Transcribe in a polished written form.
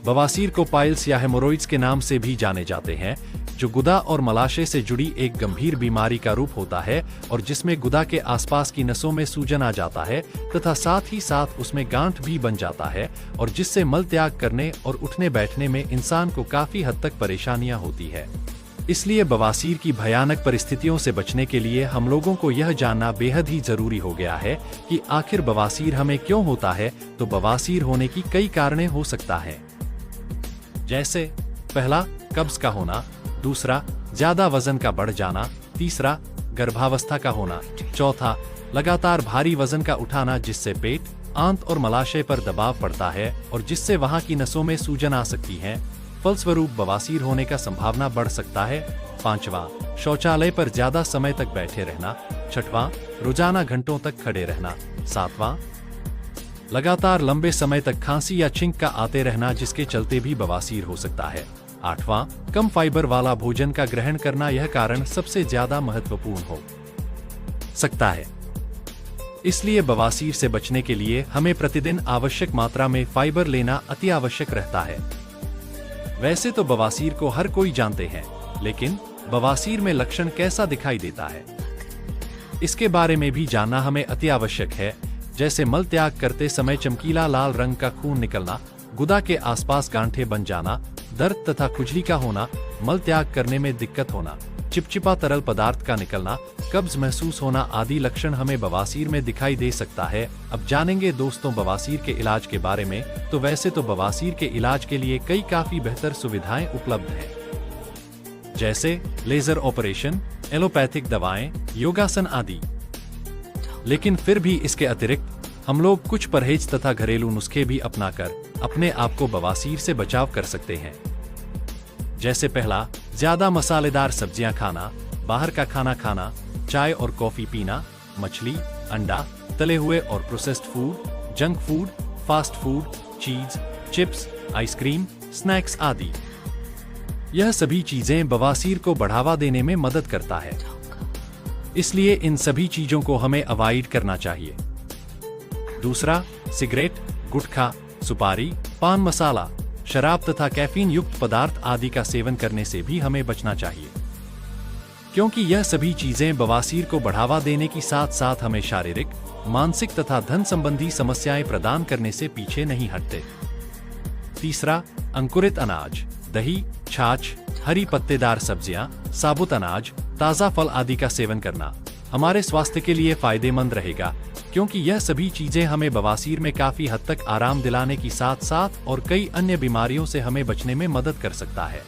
बवासीर को पाइल्स या हेमोरॉइड्स के नाम से भी जाने जाते हैं, जो गुदा और मलाशय से जुड़ी एक गंभीर बीमारी का रूप होता है और जिसमें गुदा के आसपास की नसों में सूजन आ जाता है तथा साथ ही साथ उसमें गांठ भी बन जाता है और जिससे मल त्याग करने और उठने बैठने में इंसान को काफी हद तक परेशानियां होती है। इसलिए बवासीर की भयानक परिस्थितियों से बचने के लिए हम लोगों को यह जानना बेहद ही जरूरी हो गया है कि आखिर बवासीर हमें क्यों होता है। तो बवासीर होने की कई कारणें हो सकता है, जैसे पहला, कब्ज का होना, दूसरा, ज्यादा वजन का बढ़ जाना, तीसरा, गर्भावस्था का होना, चौथा, लगातार भारी वजन का उठाना जिससे पेट, आंत और मलाशय पर दबाव पड़ता है और जिससे वहां की नसों में सूजन आ सकती है, फलस्वरूप बवासीर होने का संभावना बढ़ सकता है। पांचवा, शौचालय पर ज्यादा समय तक बैठे रहना, छठवां, रोजाना घंटों तक खड़े रहना, सातवां, लगातार लंबे समय तक खांसी या छींक का आते रहना जिसके चलते भी बवासीर हो सकता है, आठवां, कम फाइबर वाला भोजन का ग्रहण करना। यह कारण सबसे ज्यादा महत्वपूर्ण हो सकता है। इसलिए बवासीर से बचने के लिए हमें प्रतिदिन आवश्यक मात्रा में फाइबर लेना अति आवश्यक रहता है। वैसे तो बवासीर को हर कोई जानते हैं, लेकिन बवासीर में लक्षण कैसा दिखाई देता है, इसके बारे में भी जानना हमें अति आवश्यक है। जैसे मल त्याग करते समय चमकीला लाल रंग का खून निकलना, गुदा के आसपास गांठें बन जाना, दर्द तथा खुजली का होना, मल त्याग करने में दिक्कत होना, चिपचिपा तरल पदार्थ का निकलना, कब्ज महसूस होना आदि लक्षण हमें बवासीर में दिखाई दे सकता है। अब जानेंगे दोस्तों बवासीर के इलाज के बारे में। तो वैसे तो बवासीर के इलाज के लिए कई काफी बेहतर सुविधाएं उपलब्ध हैं, जैसे लेजर ऑपरेशन, एलोपैथिक दवाएं, योगासन आदि। लेकिन फिर भी इसके अतिरिक्त हम लोग कुछ परहेज तथा घरेलू नुस्खे भी अपनाकर अपने आप को बवासीर से बचाव कर सकते हैं। जैसे पहला, ज्यादा मसालेदार सब्जियां खाना, बाहर का खाना खाना, चाय और कॉफी पीना, मछली, अंडा, तले हुए और processed food, junk food, fast food, चीज, चिप्स, आइसक्रीम, स्नैक्स आदि। यह सभी चीजें बवासीर को बढ़ावा देने में मदद करता है, इसलिए इन सभी चीजों को हमें अवॉइड करना चाहिए। दूसरा, सिगरेट, गुटखा, सुपारी, पान मसाला, शराब तथा कैफीन युक्त पदार्थ आदि का सेवन करने से भी हमें बचना चाहिए, क्योंकि यह सभी चीजें बवासीर को बढ़ावा देने की साथ साथ हमें शारीरिक, मानसिक तथा धन संबंधी समस्याएं प्रदान करने से पीछे नहीं हटते। तीसरा, अंकुरित अनाज, दही, छाछ, हरी पत्तेदार सब्जियां, साबुत अनाज, ताजा फल आदि का सेवन करना हमारे स्वास्थ्य के लिए फायदेमंद रहेगा, क्योंकि यह सभी चीजें हमें बवासीर में काफी हद तक आराम दिलाने की साथ साथ और कई अन्य बीमारियों से हमें बचने में मदद कर सकता है।